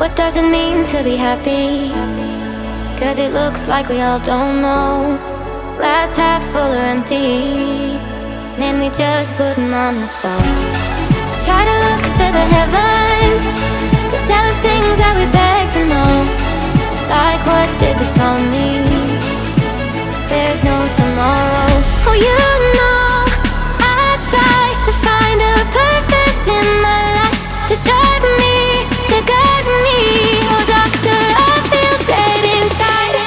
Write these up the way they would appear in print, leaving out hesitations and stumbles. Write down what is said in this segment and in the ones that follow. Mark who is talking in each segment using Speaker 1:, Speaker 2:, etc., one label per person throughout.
Speaker 1: What does it mean to be happy? 'Cause it looks like we all don't know. Glass half full or empty, man, we just putting on a show. Try to look to the heavens to tell us things that we beg to know. Like, what did this all mean? There's no tomorrow. Oh, you know, I try to find a purpose in my life, to drive me, to guide me. Oh, doctor, I feel dead inside.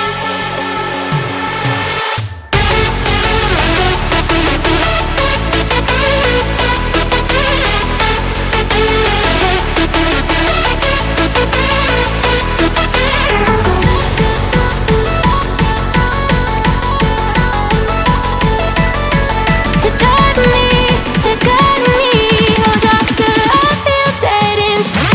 Speaker 1: To drive me, to guide me. Oh, doctor, I feel dead inside.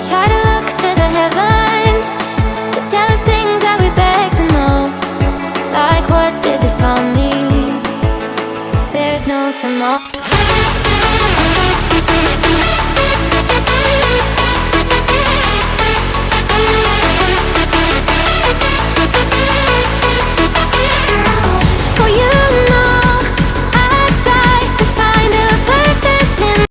Speaker 1: Try to look to the heavens to tell us things that we beg to know. Like, what did this all mean? There's no tomorrow.